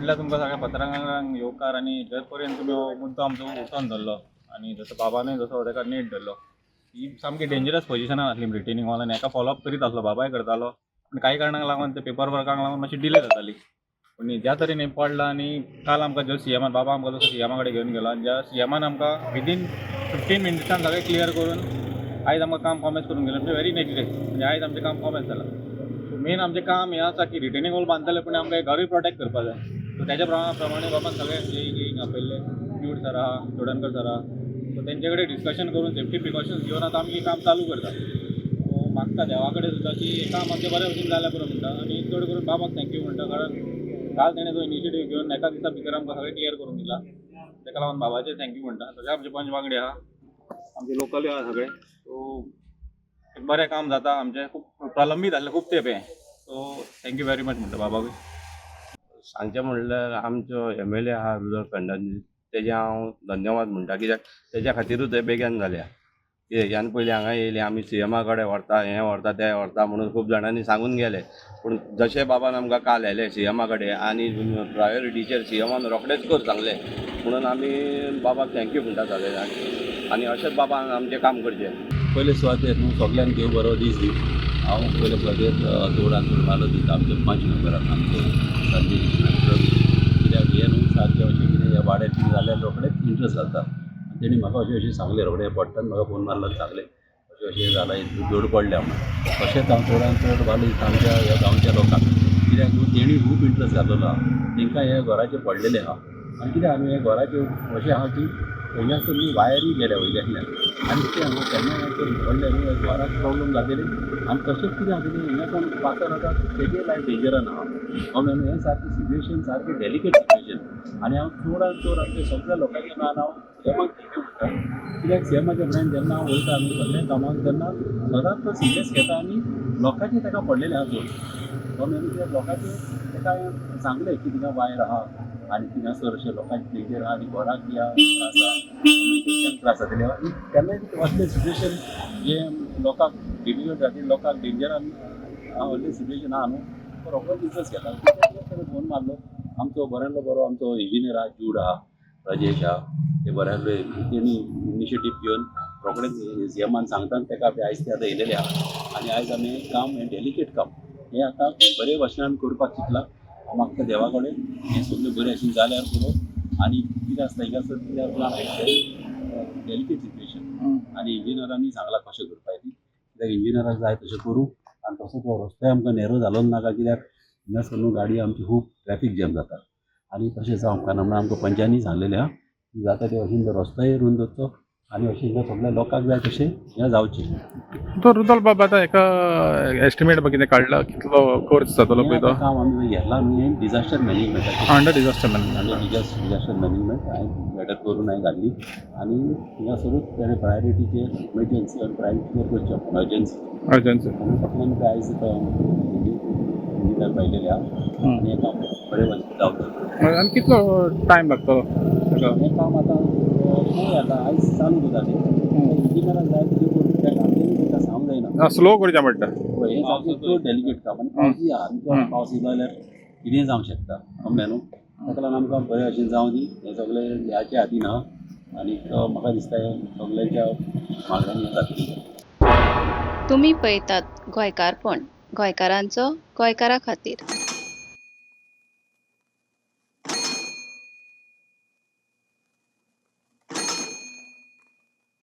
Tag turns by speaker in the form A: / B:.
A: म्हटल्यार तुमकां सगळ्या पत्रकारांक येवकार आनी जर पर्यंत तुमी हो मुद्दो आमचो उठोवन धरलो आनी जसो बाबानूय जसो ताका नेट धरलो, ही सामकी डेंजरस पोजिशनान आसली रिटेनिंग हॉल आनी हाका फॉलोअप करीत आसलो, बाबाय करतालो. पूण कांय कारणाक लागून ते पेपर वर्काक लागून मातशी डिले जाताली. पूण ज्या तरेन हें पडलां आनी काल आमकां जो सीएमान बाबा आमकां जसो सीएमा कडेन घेवन गेलो आनी ज्या सीएमान आमकां विदीन 15 मिनिट्सान सगळें क्लियर करून आयज आमकां काम कॉमेस करून गेलें. म्हणजे व्हेरी नेक्स्ट डे म्हणजे आयज आमचें काम कॉमेस जालां. सो मेन आमचें काम हें आसा की रिटेनिंग हॉल बांदतले पूण आमकां हें घरूय प्रोटेक्ट करपाक जाय. सो तेज्या प्रमाणे बाबान सगळे जे आपयल्ले ट्यूट सर आहा, चोडणकर सर आहा, सो तेंचे कडेन डिस्कशन करून सेफ्टी प्रिकॉशन्स घेवन आतां आमी काम चालू करता. सो मागता देवा कडेन सुद्दां की हें काम आमचें बरे भशेन जाल्या पुरो म्हणटा आनी चड करून बाबाक थँक्यू म्हणटा. कारण काल तेणें जो इनिशिएटीव घेवन एका दिसा भितर आमकां सगळें क्लियर करून दिला. ताका लागून बाबाचें थँक्यू म्हणटा. सगळे आमचे पंच वांगडी आहा, आमचे लोकलूय आहा सगळे. सो एक बरें काम जाता आमचें. खूब प्रलंबीत आसलें खूब तेंप हें. सो थँक्यू वेरी मच म्हणटा बाबाकूय.
B: सांगचें म्हणल्यार आमचो एम.एल.ए. आहा रुजल फर्नांडीस, तेजे हांव धन्यवाद म्हणटा. कित्याक तेज्या खातीरूच हें बेगीन जाल्या. कित्याक ह्यान पयलीं हांगा येयले, आमी सीएमा कडेन व्हरता, हें व्हरता तें व्हरता म्हणून खूब जाणांनी सांगून गेले. पूण जशें बाबान आमकां काल येले सीएमा कडेन आनी प्रायोरिटीचेर सीएमान रोखडेंच कर सांगलें म्हणून आमी बाबाक थँक्यू म्हणटा सगळे जाण. आनी अशेंच बाबान आमचें काम करचें.
C: पयले सुवातेर न्हू सगळ्यांक देव बरो दीस दी. हांव पयले सुवातेर चोडान मालो दिता आमच्या 5 मेंबरांक, आमचो संदीप रवी. कित्याक हें न्हू सारकें अशें कितें ह्या वाड्यार कितें जाल्यार रोखडेंच इंट्रस्ट घालता. आनी तेणी म्हाका अशें सांगलें रोखडें पडटान म्हाका फोन मारलो आनी सांगलें अशें अशें जालां, जोड पडल्या म्हणून. तशेंच हांव चडान चड वालो दिता आमच्या ह्या गांवच्या लोकांक. कित्याक न्हू तेणी खूब इंट्रस्ट घातलेलो आहा. तांकां हे घराचें पडलेलें आहा आनी कित्याक आमी हे घराचें अशें आहा की थंयसर न्हू वायरी गेल्या वयल्यातल्यान आनी ते हांगा केन्ना व्हडले न्हू घराक प्रॉब्लम जातली. आनी तशेंच कितें आहा की हिंगाच्यान पासर आतां तेजे लायफ डेंजरान आहा. हांव हें सारकें सिच्युएशन सारकें डेलिकेट सिच्युएशन. आनी हांव चडान चड आमच्या सगळ्या लोकांचें नांव हांव सेमाक थँक्यू म्हणटा. कित्याक सेमाच्या फ्रेंड जेन्ना हांव वयता न्हू सगळ्या कामाक तेन्ना सदांच तो सिरियस घेता आनी लोकांचें ताका पडलेलें आहा चड. कित्याक लोकांचें ताका सांगलें की थिंगा वायर आहा आनी थिंगासर अशें लोकांचें डेंजर आहा आनी घराक या त्रास आहा, त्रास जातले. केन्नाय असलें सिच्युएशन जें लोकांक डिफिकल्ट जातलें, लोकांक डेंजरान व्हडलें सिच्युएशन आहा न्हू, रोखडोच इंट्रस्ट घेता. ताणें फोन मारलो. आमचो बऱ्यांतलो बरो आमचो इंजिनियर आहा, जूड आहा, राजेश आहा, ते बऱ्यांतले तेणी इनिशिएटीव घेवन रोखडेंच सीएमान सांगता ताका आयज ते आतां येयलेले आहा. आनी आयज आमी काम हें डेलिकेट काम हें आतां बरे भशेन करपाक चिंतलां. हांव मागता देवा कडेन हें सगळें बरें भशेन जाल्यार पुरो. आनी कितें आसता हिंगासर कित्याक डेलिकेट सिच्युएशन आनी इंजिनियरांनी सांगलां कशें करपाक ती. कित्याक इंजिनियराक जाय तशें करूं आनी तसो तो रस्तोय आमकां नेरो जालो नाका. कित्याक हिंगासर न्हू गाडी आमची खूब ट्रॅफीक जॅम जाता आनी तशें जावं उपकारना म्हणून आमकां पंचायतीन सांगलेलें आहा की जाता ते भशेन तो रस्तोय रोवन दवरचो आनी अशें हिंगा सगळ्या लोकांक जाय तशें हें जावचें.
D: तो रुदल बाबा आतां हेका एस्टिमेट कितें काडला कितलो खर्च जातलो पळय तो
C: काम आमी घेतला न्हू हें डिजास्टर मॅनेजमेंटाचें.
D: Under disaster management.
C: Disaster management हांवें लेटर करून हांवें घाल्ली आनी हिंगासरूच तेणें प्रायोरिटीचेर इमर्जन्सी आनी प्रायोरिटीचेर करचें अर्जन्सी.
D: अर्जन्सी
C: आनी फाटल्यान ते आयज इंजिनियर पायलेले आहा आनी हें काम बरें भशेन जावचें.
D: आनी कितलो टायम लागतलो
C: हें काम आतां पळोवया आतां आयज चालू करता तें. इंजिनियराक जाय तशें करून त्या आमचें ताका सांगूंक जायना.
D: स्लो करचें पडटा.
C: हें सारकें चड डेलिकेट काम आनी पावसूय आहा आनी पावस येयलो जाल्यार कितेंय जावंक शकता अमलें न्हू. ताका लागून आमकां बरे भशेन जावं दी. हें सगळें ह्याच्या हातीन आहा आनीक म्हाका दिसता हें सगळ्यांच्या मागण्यांनी जातलें.
E: तुमी पळयतात गोंयकारपण, गोंयकारांचो गोंयकारा खातीर.